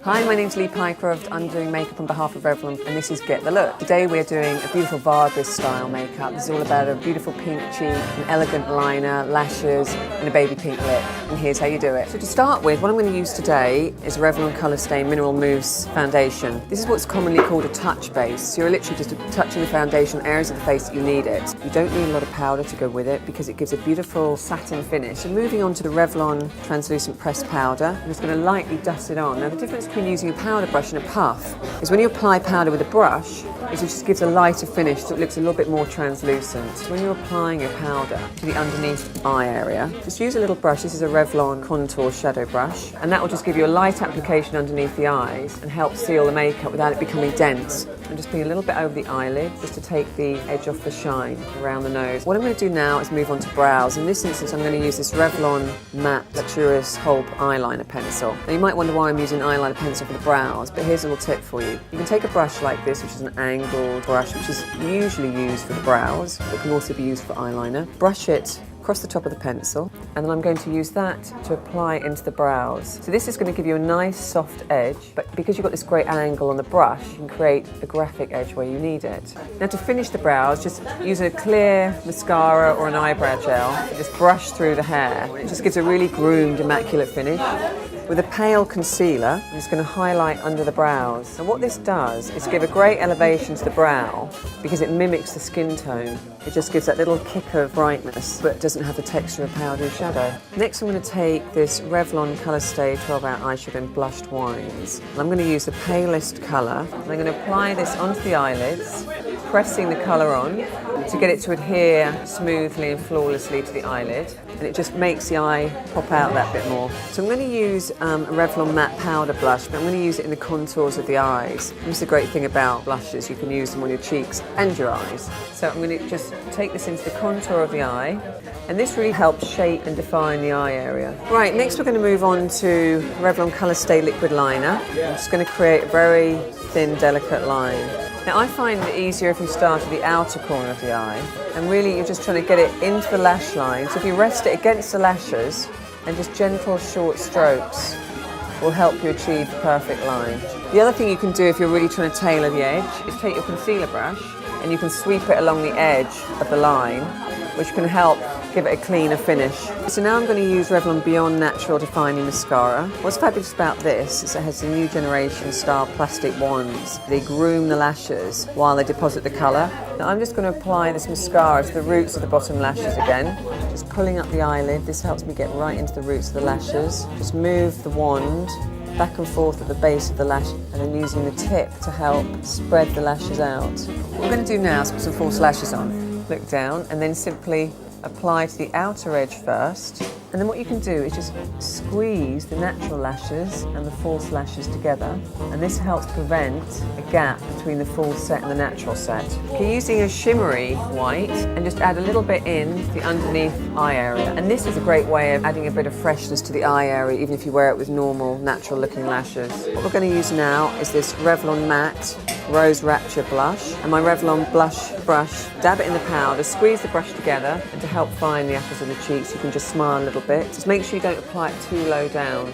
Hi, my name's Lee Pycroft. I'm doing makeup on behalf of Revlon and this is Get the Look. Today we're doing a beautiful Vargas style makeup. This is all about a beautiful pink cheek, an elegant liner, lashes and a baby pink lip. And here's how you do it. So to start with, what I'm going to use today is a Revlon Colour Stay Mineral Mousse Foundation. This is what's commonly called a touch base. So you're literally just touching the foundation on areas of the face that you need it. You don't need a lot of powder to go with it because it gives a beautiful satin finish. So moving on to the Revlon Translucent Pressed Powder, I'm just going to lightly dust it on. Now the difference between using a powder brush and a puff is when you apply powder with a brush, it just gives a lighter finish so it looks a little bit more translucent. So when you're applying your powder to the underneath eye area, just use a little brush. This is a Revlon contour shadow brush, and that will just give you a light application underneath the eyes and help seal the makeup without it becoming dense. I'm just putting a little bit over the eyelid just to take the edge off the shine around the nose. What I'm going to do now is move on to brows. In this instance, I'm going to use this Revlon Matte Luxurious Hulk eyeliner pencil. Now you might wonder why I'm using an eyeliner pencil for the brows, but here's a little tip for you. You can take a brush like this, which is an angled brush, which is usually used for the brows, but can also be used for eyeliner. Brush it across the top of the pencil, and then I'm going to use that to apply into the brows. So this is going to give you a nice soft edge, but because you've got this great angle on the brush, you can create a graphic edge where you need it. Now to finish the brows, just use a clear mascara or an eyebrow gel and just brush through the hair. It just gives a really groomed, immaculate finish. With a pale concealer, I'm just going to highlight under the brows. And what this does is give a great elevation to the brow because it mimics the skin tone. It just gives that little kick of brightness, but doesn't have the texture of powdery shadow. Next, I'm going to take this Revlon Colour Stay 12-hour eyeshadow in Blushed Wines. And I'm going to use the palest colour. And I'm going to apply this onto the eyelids, pressing the colour on to get it to adhere smoothly and flawlessly to the eyelid. And it just makes the eye pop out that bit more. So I'm going to use a Revlon matte powder blush, but I'm going to use it in the contours of the eyes. And this is the great thing about blushes, you can use them on your cheeks and your eyes. So I'm going to just take this into the contour of the eye, and this really helps shape and define the eye area. Right, next we're going to move on to Revlon Colour Stay Liquid Liner. I'm just going to create a very thin, delicate line. Now I find it easier if you start at the outer corner of the eye, and really you're just trying to get it into the lash line. So if you rest it against the lashes, and just gentle short strokes will help you achieve the perfect line. The other thing you can do if you're really trying to tailor the edge is take your concealer brush and you can sweep it along the edge of the line, which can help give it a cleaner finish. So now I'm going to use Revlon Beyond Natural Defining Mascara. What's fabulous about this is it has the new generation style plastic wands. They groom the lashes while they deposit the colour. Now I'm just going to apply this mascara to the roots of the bottom lashes again. Just pulling up the eyelid. This helps me get right into the roots of the lashes. Just move the wand back and forth at the base of the lash, and then using the tip to help spread the lashes out. What we're going to do now is put some false lashes on. Look down and then simply apply to the outer edge first, and then what you can do is just squeeze the natural lashes and the false lashes together, and this helps prevent a gap between the false set and the natural set. You're using a shimmery white and just add a little bit in the underneath eye area, and this is a great way of adding a bit of freshness to the eye area even if you wear it with normal natural looking lashes. What we're going to use now is this Revlon Matte Rose Rapture blush and my Revlon blush brush. Dab it in the powder, squeeze the brush together, and to help fine the apples of the cheeks you can just smile a little bit. Just make sure you don't apply it too low down.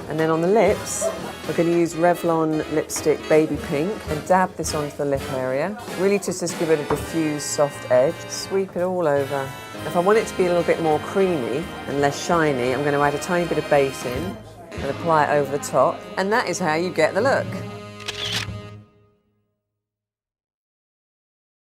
And then on the lips, we're going to use Revlon Lipstick Baby Pink and dab this onto the lip area, really to just give it a diffused soft edge. Sweep it all over. If I want it to be a little bit more creamy and less shiny, I'm going to add a tiny bit of base in and apply it over the top, and that is how you get the look.